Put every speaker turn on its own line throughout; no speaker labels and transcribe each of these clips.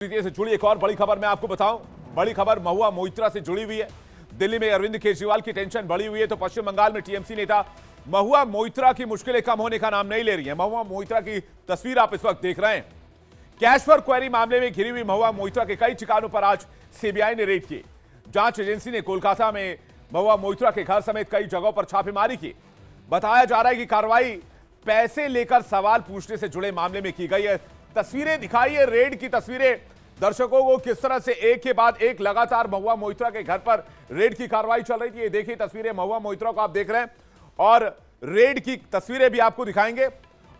से जुड़ी एक और बड़ी खबर मैं आपको बताऊं। बड़ी खबर महुआ मोइत्रा से जुड़ी हुई है। दिल्ली में अरविंद केजरीवाल की टेंशन बढ़ी हुई है तो पश्चिम बंगाल में टीएमसी नेता महुआ मोइत्रा की मुश्किलें कम होने का नाम नहीं ले रही है। महुआ मोइत्रा की तस्वीर आप इस वक्त देख रहे हैं। कैश फॉर क्वेरी मामले में घिरी हुई महुआ मोइत्रा के कई ठिकानों पर आज सीबीआई ने रेड की। जांच एजेंसी ने कोलकाता में महुआ मोइत्रा के घर समेत कई जगहों पर छापेमारी की। बताया जा रहा है कि कार्रवाई पैसे लेकर सवाल पूछने से जुड़े मामले में की गई है। तस्वीरें दिखाई है, रेड की तस्वीरें दर्शकों को किस तरह से एक के बाद एक लगातार महुआ मोइत्रा के घर पर रेड की कार्रवाई चल रही थी। ये देखिए तस्वीरें महुआ मोइत्रा को आप देख रहे हैं और रेड की तस्वीरें भी आपको दिखाएंगे।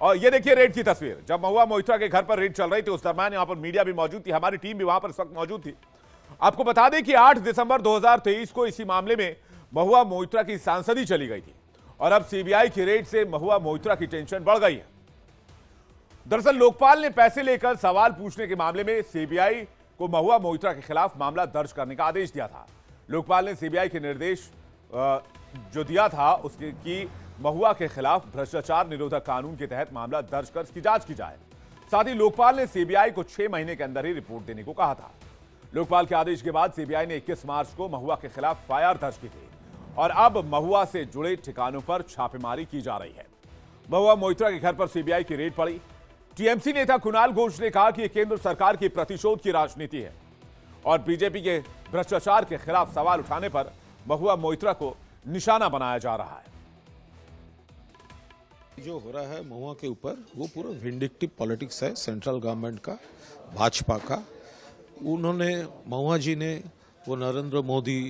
और ये देखिए रेड की तस्वीर, जब महुआ मोइत्रा के घर पर रेड चल रही थी उस दरमियान यहां पर मीडिया भी मौजूद थी, हमारी टीम भी वहां पर इस वक्त मौजूद थी। आपको बता दें कि 8 दिसंबर 2023 को इसी मामले में महुआ मोइत्रा की सांसदी चली गई थी और अब सीबीआई की रेड से महुआ मोइत्रा की टेंशन बढ़ गई है। दरअसल लोकपाल ने पैसे लेकर सवाल पूछने के मामले में सीबीआई को महुआ मोइत्रा के खिलाफ मामला दर्ज करने का आदेश दिया था। लोकपाल ने सीबीआई के निर्देश जो दिया था उसके कि महुआ के खिलाफ भ्रष्टाचार निरोधक कानून के तहत मामला दर्ज कर इसकी जांच की जाए। साथ ही लोकपाल ने सीबीआई को 6 महीने के अंदर ही रिपोर्ट देने को कहा था। लोकपाल के आदेश के बाद सीबीआई ने 21 मार्च को महुआ के खिलाफ एफआईआर दर्ज की थी और अब महुआ से जुड़े ठिकानों पर छापेमारी की जा रही है। महुआ मोइत्रा के घर पर सीबीआई की रेड पड़ी। टीएमसी नेता कुणाल घोष ने कहा कि यह केंद्र सरकार की प्रतिशोध की राजनीति है और बीजेपी के भ्रष्टाचार के खिलाफ सवाल उठाने पर महुआ मोइत्रा को निशाना बनाया जा रहा है।
जो हो रहा है महुआ के ऊपर वो पूरा विंडिक्टिव पॉलिटिक्स है सेंट्रल गवर्नमेंट का, भाजपा का। उन्होंने महुआ जी ने वो नरेंद्र मोदी,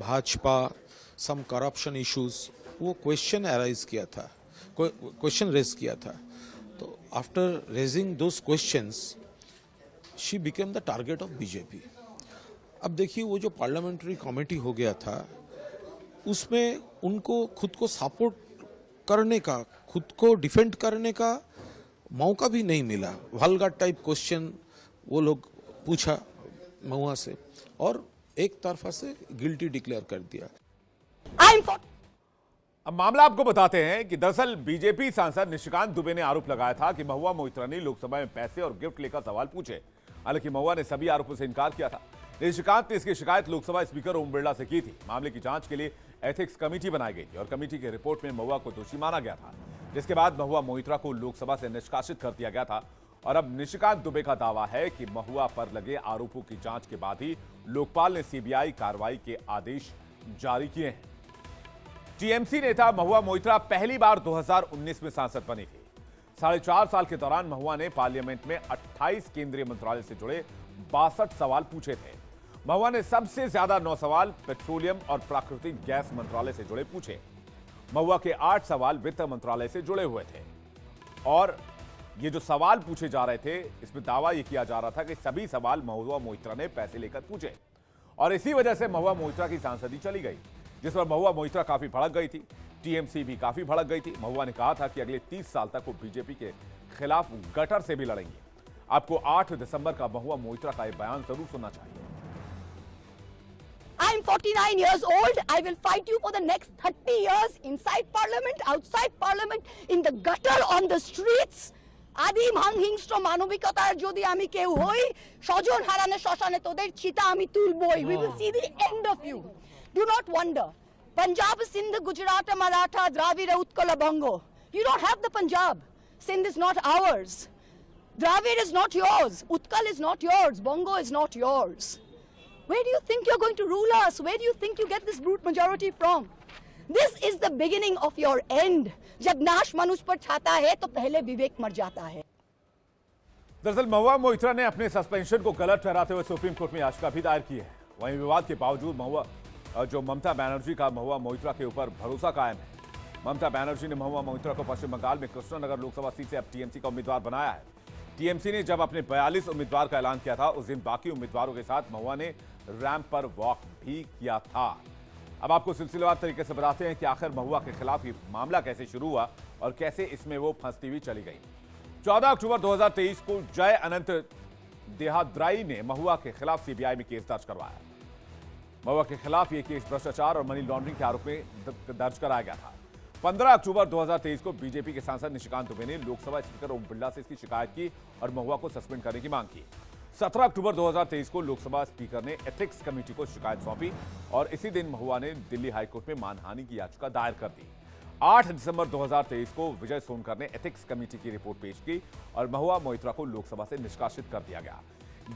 भाजपा, सम करप्शन इश्यूज वो क्वेश्चन अराइज किया था, क्वेश्चन रेज किया था। तो after raising those questions she became the target of BJP. अब देखिए वो जो पार्लियामेंट्री कमेटी हो गया था उसमें उनको खुद को सपोर्ट करने का, खुद को डिफेंड करने का मौका भी नहीं मिला। वल्गर टाइप क्वेश्चन वो लोग पूछा महुआ से और एक तरफा से गिल्टी डिक्लेयर कर दिया।
अब मामला आपको बताते हैं कि दरअसल बीजेपी सांसद निशिकांत दुबे ने आरोप लगाया था कि महुआ मोइत्रा ने लोकसभा में पैसे और गिफ्ट लेकर सवाल पूछे। हालांकि महुआ ने सभी आरोपों से इनकार किया था। निशिकांत ने इसकी शिकायत लोकसभा स्पीकर ओम बिरला से की थी। मामले की जांच के लिए एथिक्स कमेटी बनाई गई थी और कमेटी की रिपोर्ट में महुआ को दोषी माना गया था, जिसके बाद महुआ मोइत्रा को लोकसभा से निष्कासित कर दिया गया था। और अब निशिकांत दुबे का दावा है कि महुआ पर लगे आरोपों की जांच के बाद ही लोकपाल ने सीबीआई कार्रवाई के आदेश जारी किए हैं। टीएमसी नेता महुआ मोइत्रा पहली बार 2019 में सांसद बनी थी। 4.5 साल के दौरान महुआ ने पार्लियामेंट में 28 केंद्रीय मंत्रालय से जुड़े 62 सवाल पूछे थे। महुआ ने सबसे ज्यादा 9 सवाल पेट्रोलियम और प्राकृतिक गैस मंत्रालय से जुड़े पूछे। महुआ के 8 सवाल वित्त मंत्रालय से जुड़े हुए थे और ये जो सवाल पूछे जा रहे थे इसमें दावा यह किया जा रहा था कि सभी सवाल महुआ मोइत्रा ने पैसे लेकर पूछे और इसी वजह से महुआ मोइत्रा की सांसदी चली गई, जिस पर महुआ मोइत्रा काफी भड़क गई थी। टीएमसी भी काफी भड़क गई थी। महुआ ने कहा था कि अगले 30 साल तक वो बीजेपी के खिलाफ गटर से भी लड़ेंगे। आपको 8 दिसंबर का महुआ मोइत्रा का यह बयान जरूर सुनना चाहिए।
I'm 49 years old. I will fight you for the next 30 years inside parliament, outside parliament, in the gutter, on the streets. আদিম হিংস্র মানবিকতার যদি আমি কেউ হই, স্বজন হারানো শ্মশানে তোদের চিতা আমি তুলবই। We will see the end of you. Do not wonder. Punjab, Sindh, Gujarat, Maratha, Dravida, Utkala, Bongo. You don't have the Punjab. Sindh is not ours. Dravid is not yours. Utkal is not yours. Bongo is not yours. Where do you think you're going to rule us? Where do you think you get this brute majority from? This is the beginning of your end. जब नाश मनुष्य पर छाता है तो पहले विवेक मर जाता है।
दरअसल महुआ मोइत्रा ने अपने सस्पेंशन को गलत ठहराते हुए सुप्रीम कोर्ट में याचिका भी दायर की है। वहीं विवाद के बावजूद ममता बनर्जी का महुआ मोइत्रा के ऊपर भरोसा कायम है। ममता बनर्जी ने महुआ मोइत्रा को पश्चिम बंगाल में कृष्णनगर लोकसभा सीट से अब टीएमसी का उम्मीदवार बनाया है। टीएमसी ने जब अपने 42 उम्मीदवार का ऐलान किया था उस दिन बाकी उम्मीदवारों के साथ महुआ ने रैंप पर वॉक भी किया था। अब आपको सिलसिलेवार तरीके से बताते हैं कि आखिर महुआ के खिलाफ ये मामला कैसे शुरू हुआ और कैसे इसमें वो फंसती हुई चली गई। 14 अक्टूबर 2023 को जय अनंत देहाद्राई ने महुआ के खिलाफ सीबीआई में केस दर्ज करवाया। महुआ के खिलाफ यह केस भ्रष्टाचार और मनी लॉन्ड्रिंग के आरोप में दर्ज कराया गया था। 15 अक्टूबर 2023 को बीजेपी के सांसद निशिकांत दुबे ने लोकसभा स्पीकर ओम बिरला से इसकी शिकायत की और महुआ को सस्पेंड करने की मांग की। 17 अक्टूबर 2023 को लोकसभा स्पीकर ने एथिक्स कमेटी को शिकायत सौंपी और इसी दिन महुआ ने दिल्ली हाईकोर्ट में मानहानि की याचिका दायर कर दी। 8 दिसंबर 2023 को विजय सोनकर ने एथिक्स कमेटी की रिपोर्ट पेश की और महुआ मोइत्रा को लोकसभा से निष्कासित कर दिया गया।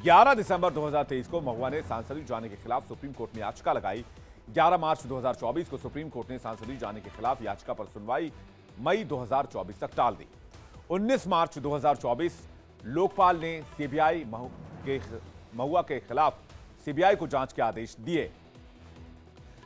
11 दिसंबर 2023 को महुआ ने सांसदी जाने के खिलाफ सुप्रीम कोर्ट में याचिका लगाई। 11 मार्च 2024 को सुप्रीम कोर्ट ने सांसदी जाने के खिलाफ याचिका पर सुनवाई मई 2024 तक टाल दी। 19 मार्च 2024 लोकपाल ने सीबीआई महुआ के खिलाफ सीबीआई को जांच के आदेश दिए।